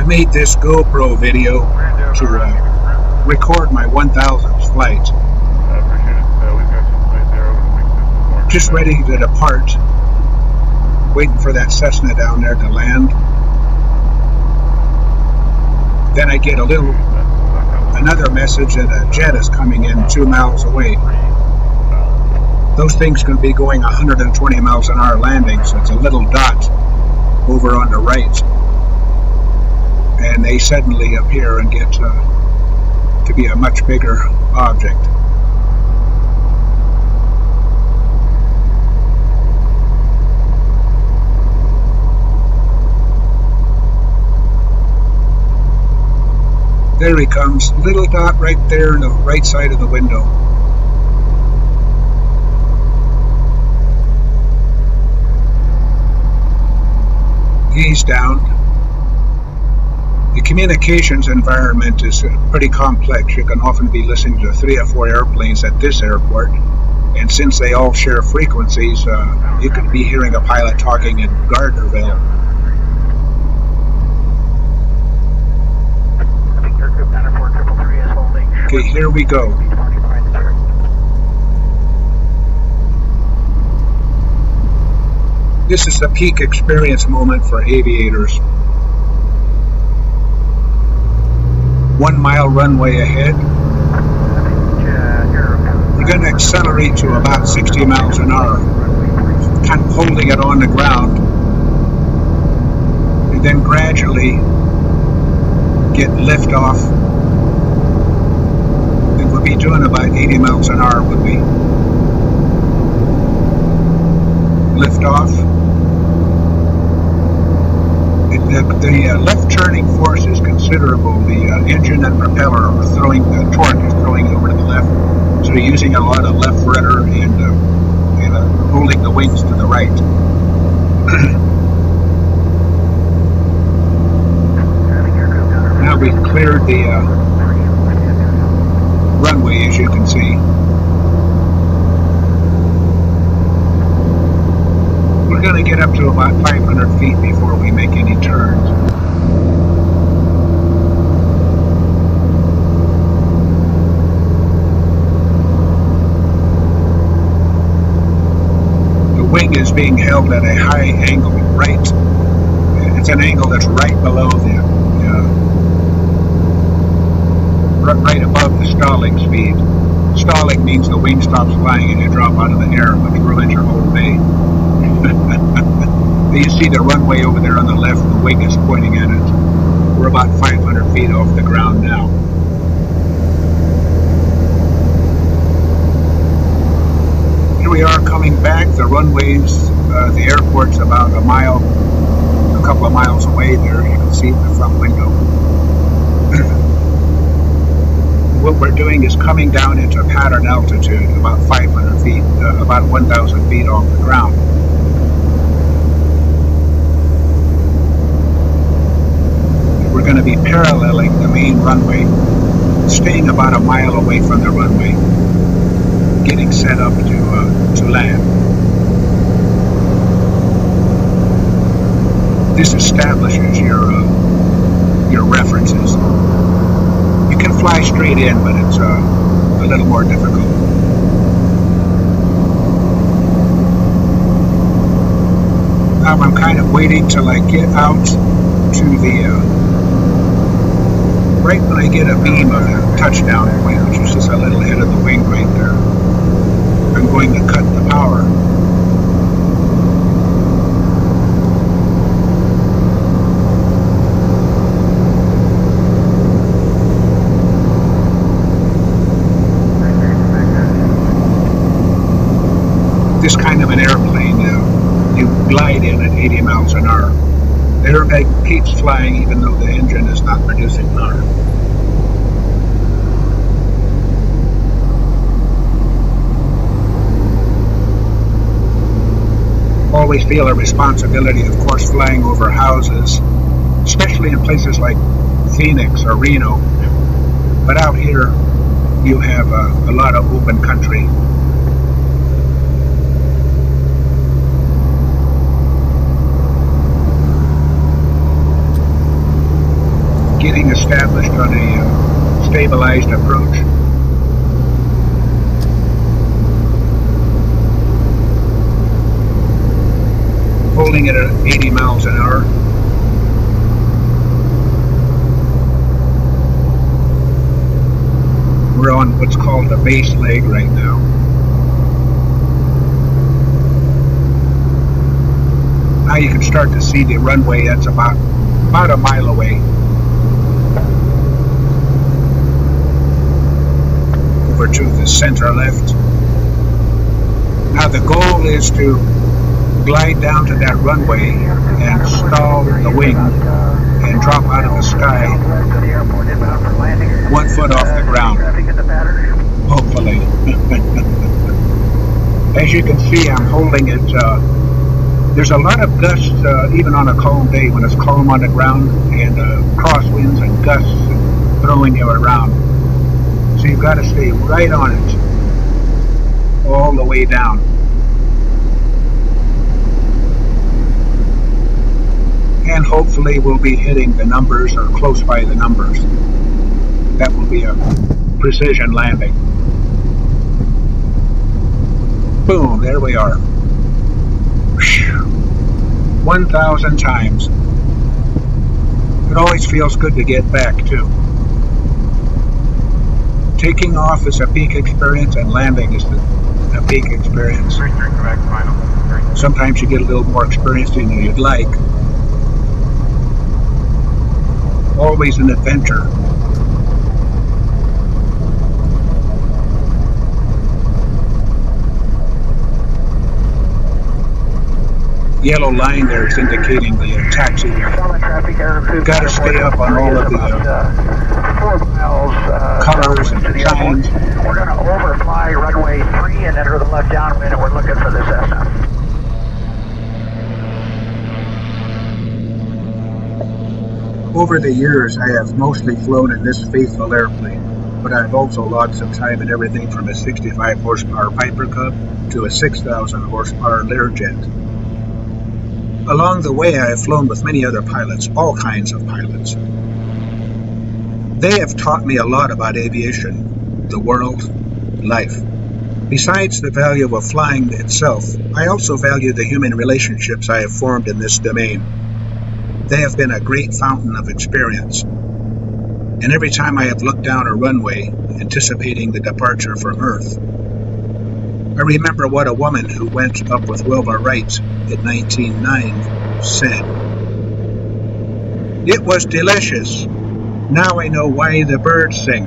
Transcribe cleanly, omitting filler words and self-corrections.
I made this GoPro video to record my 1000th flight. Just ready to depart. Waiting for that Cessna down there to land. Then I get another message that a jet is coming in 2 miles away. Those things can be going 120 miles an hour landing, so it's a little dot over on the right. And they suddenly appear and get to be a much bigger object. There he comes, little dot right there in the right side of the window. He's down. The communications environment is pretty complex. You can often be listening to 3 or 4 airplanes at this airport, and since they all share frequencies, you could be hearing a pilot talking in Gardnerville. Okay, here we go. This is a peak experience moment for aviators. 1 mile runway ahead. You're going to accelerate to about 60 miles an hour, kind of holding it on the ground, and then gradually get lift off. And we'll be doing about 80 miles an hour when we lift off. The left turning force is considerable. The engine and propeller are throwing, the torque is throwing over to the left. So you're using a lot of left rudder and holding the wings to the right. Now we've cleared the runway, as you can see. We're going to get up to about 500 feet before we make any turns. The wing is being held at a high angle, right? It's an angle that's right below right above the stalling speed. Stalling means the wing stops flying and you drop out of the air, which ruins your whole day. You see the runway over there on the left, the wing is pointing at it. We're about 500 feet off the ground now. Here we are coming back. The runways, the airport's about a couple of miles away there. You can see in the front window. What we're doing is coming down into pattern altitude, about 500 feet, about 1,000 feet off the ground. We're going to be paralleling the main runway, staying about a mile away from the runway, getting set up to land. This establishes your references. You can fly straight in, but it's a little more difficult. Now I'm kind of waiting till I get out to the right when I get a beam of the touchdown point, which is just a little ahead of the wing right there. I'm going to cut the power. This kind of an airplane, you glide in at 80 miles an hour. The airbag keeps flying even though the engine is not producing power. Always feel a responsibility, of course, flying over houses, especially in places like Phoenix or Reno. But out here, you have a lot of open country. getting established on a stabilized approach. Holding it at 80 miles an hour. We're on what's called the base leg right now. Now you can start to see the runway. That's about a mile away. Over to the center left. Now the goal is to glide down to that runway and stall the wing and drop out of the sky 1 foot off the ground. Hopefully. As you can see, I'm holding it. There's a lot of gusts even on a calm day when it's calm on the ground, and crosswinds and gusts throwing you around. So you've got to stay right on it all the way down. And hopefully we'll be hitting the numbers or close by the numbers. That will be a precision landing. Boom, there we are. 1,000 times. It always feels good to get back too. Taking off is a peak experience and landing is a peak experience. Sometimes you get a little more experience than you'd like. Always an adventure. Yellow line there is indicating the taxiway. You've got to stay up on all of the colors and signs. We're going to overfly runway 3 and enter the left downwind, and we're looking for the Cessna. Over the years, I have mostly flown in this faithful airplane, but I've also logged some time in everything from a 65 horsepower Piper Cub to a 6,000 horsepower Learjet. Along the way, I have flown with many other pilots, all kinds of pilots. They have taught me a lot about aviation, the world, life. Besides the value of flying itself, I also value the human relationships I have formed in this domain. They have been a great fountain of experience. And every time I have looked down a runway, anticipating the departure from Earth, I remember what a woman who went up with Wilbur Wright in 1909 said. "It was delicious. Now I know why the birds sing."